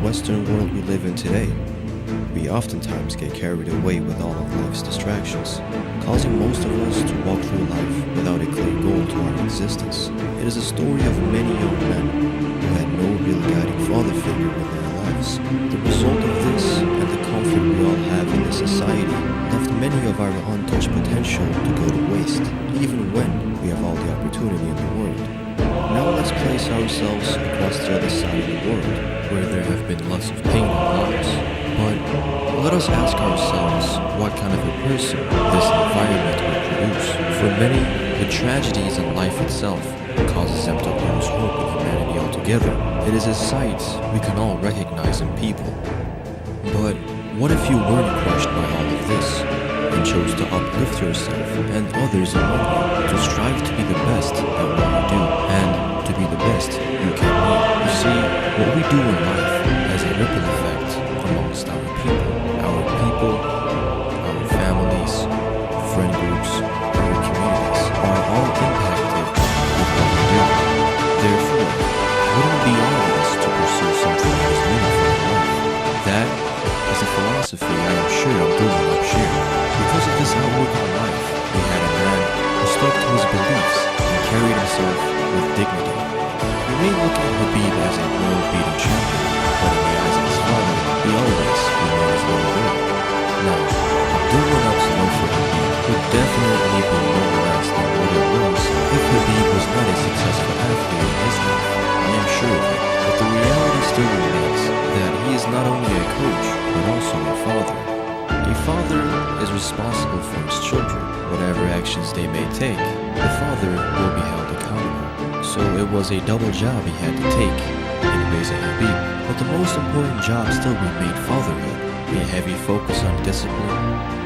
Western world we live in today, we oftentimes get carried away with all of life's distractions, causing most of us to walk through life without a clear goal to our existence. It is a story of many young men who had no real guiding father figure in their lives. The result of this and the comfort we all have in this society left many of our untouched potential to go to waste, even when we have all the opportunity in the world. Now let's place ourselves across the other side of the world, where there have been lots of pain and loss. But let us ask ourselves what kind of a person this environment will produce. For many, the tragedies in life itself causes them to lose hope in humanity altogether. It is a sight we can all recognize in people. But what if you weren't crushed by all of this, and chose to uplift yourself and others around you to strive to be the best at what you do, and to be the best you can be? You see, what we do in life has a ripple effect amongst our people, our families, friend groups, our communities are all impacted with what we do. Therefore, wouldn't it be obvious to pursue something that is meaningful in life? That is a philosophy I am sure abdulmanap shared. Because of this outlook on life, we had a man who stuck to his beliefs and carried himself with dignity. We may look at Khabib as a world-beating champion, but in the eyes of his father, he always remains loyal. Now, abdulmanap's love for Khabib would definitely be no less than what it was if Khabib was not a successful athlete in his life. I am sure of it, but the reality still remains that he is not only a coach, but also a father. A father is responsible for his children. Whatever actions they may take, the father will be held accountable. So it was a double job he had to take in raising Khabib. But the most important job still remained fatherhood. A heavy focus on discipline,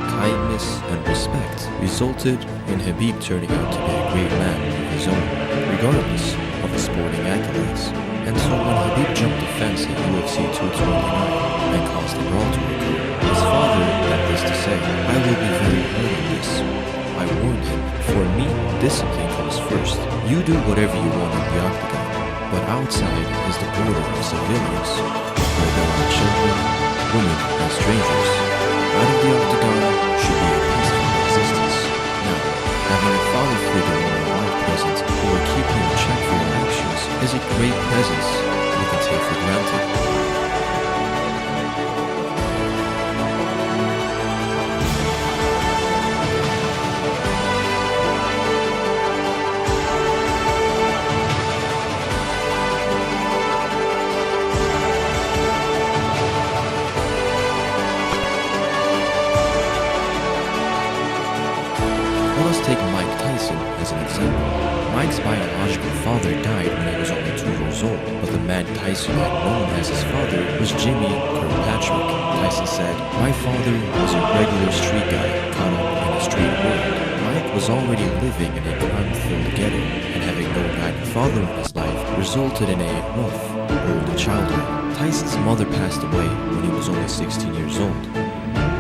kindness, and respect resulted in Khabib turning out to be a great man of his own, regardless of his sporting accolades. And so when Khabib jumped the fence at UFC 229 and caused a brawl to occur, his father had this to say: "I will be very hard on this. I warned him, for me, discipline comes first. You do whatever you want in the octagon, but outside is the border of civilians, where there are children, women, and strangers. Out of the octagon should be a peaceful existence." Now, having a father figure in your life present who will keep you in check for your actions is a great presence you can take for granted. Let us take Mike Tyson as an example. Mike's biological father died when he was only 2 years old, but the man Tyson had known as his father was Jimmy Kirkpatrick. Tyson said, "My father was a regular street guy caught up in a street world." Mike was already living in a crime-filled ghetto, and having no guiding father in his life resulted in a rough, old childhood. Tyson's mother passed away when he was only 16 years old.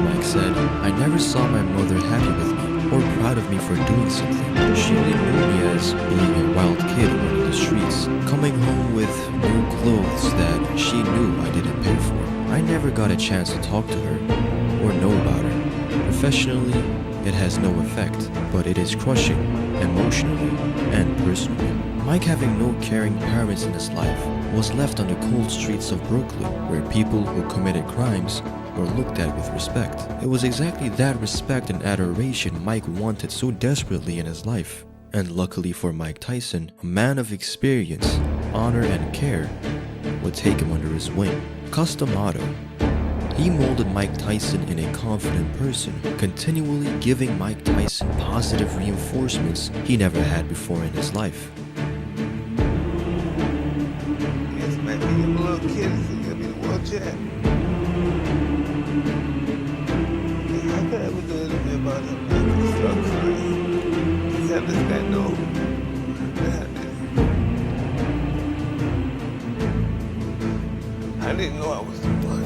Mike said, "I never saw my mother happy with me or proud of me for doing something. She only knew me as being a wild kid running the streets, coming home with new clothes that she knew I didn't pay for. I never got a chance to talk to her or know about her. Professionally, it has no effect, but it is crushing, emotionally and personally." Mike, having no caring parents in his life, was left on the cold streets of Brooklyn, where people who committed crimes were looked at with respect. It was exactly that respect and adoration Mike wanted so desperately in his life. And luckily for Mike Tyson, a man of experience, honor, and care would take him under his wing. Custom motto. He molded Mike Tyson in a confident person, continually giving Mike Tyson positive reinforcements he never had before in his life. Yes, man, being a little kid is gonna be the world champ. I could ever do anything about him, man. He's so crazy. He's had this guy know. I didn't know I was the one.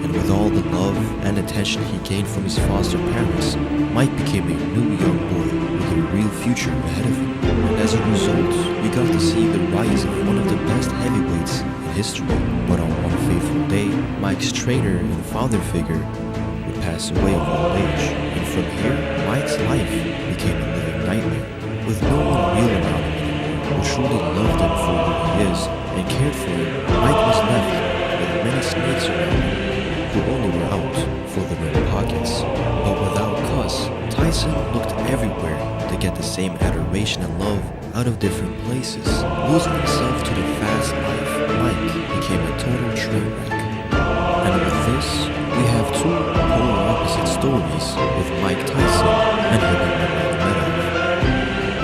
And with all the love and attention he gained from his foster parents, Mike became a new young boy with a real future ahead of him. And as a result, we got to see the rise of one of the best heavyweights in history. But on one fateful day, Mike's trainer and father figure would pass away of old age. And from here, Mike's life became a living nightmare. With no one real around him anymore, who truly loved him for who he is and cared for him, Mike was left with many snakes around him who only were out for their own pockets. But without Cuss, Tyson looked everywhere to get the same adoration and love out of different places. Losing himself to the fast life, Mike became a total train wreck. And with this, we have two polar opposite stories with Mike Tyson and Khabib Nurmagomedov.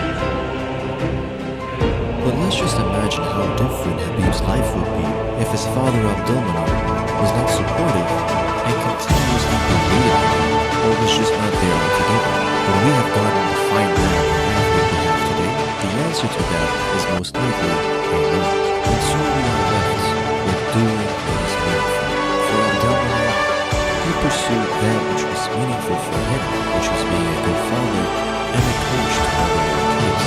But let's just imagine how different Khabib's life would be if his father Abdulmanap was not supportive and continuously berated him, or was just not there altogether. When we have gotten the fine man athlete we have today, the answer to that is most likely a no. And so we are left with doing what is meaningful. For Abdulmanap, he pursued that which was meaningful for him, which was being a good father and a coach to other young kids.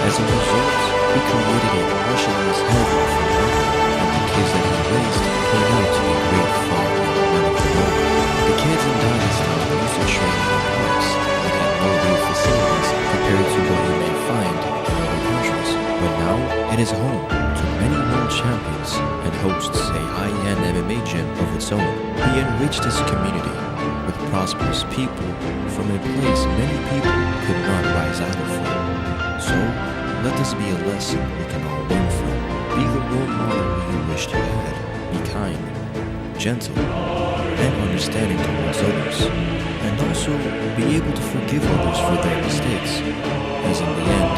As a result, he created a martialized heaven for him, and the kids that he raised turned out to be great father men of the world. The kids in Dagestan used to train in parks and had no real facilities compared to what you may find in other countries. But now, it is home to many world champions and hosts a high-end MMA gym of its own. He enriched his community with prosperous people from a place many people could not rise out of from. So, let this be a lesson we can all learn from. Be the role model you wished you had. Be kind, gentle, and understanding towards others. And also, be able to forgive others for their mistakes. As in the end,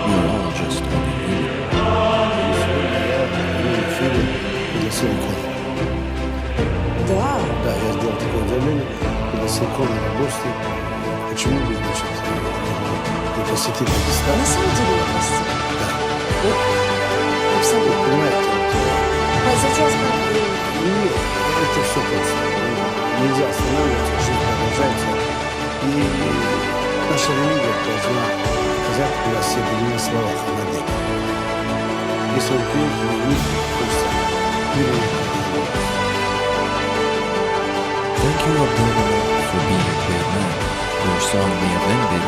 we are all just only human. Да. Да, я сделал такое заявление, когда синхронно работали. Почему бы, значит, не посетить Дагестан? На самом деле я простила. Да. Вот. Абсолютно. Понимаете, Сейчас проблема. нет, это все просто. Нельзя останавливаться, жизнь продолжается. И наша религия должна сказать, у нас все были на словах, а на деле. Если вы приедете, не хочется мирно. Thank you, Abdulmanap, for being a great man. Your song may have ended,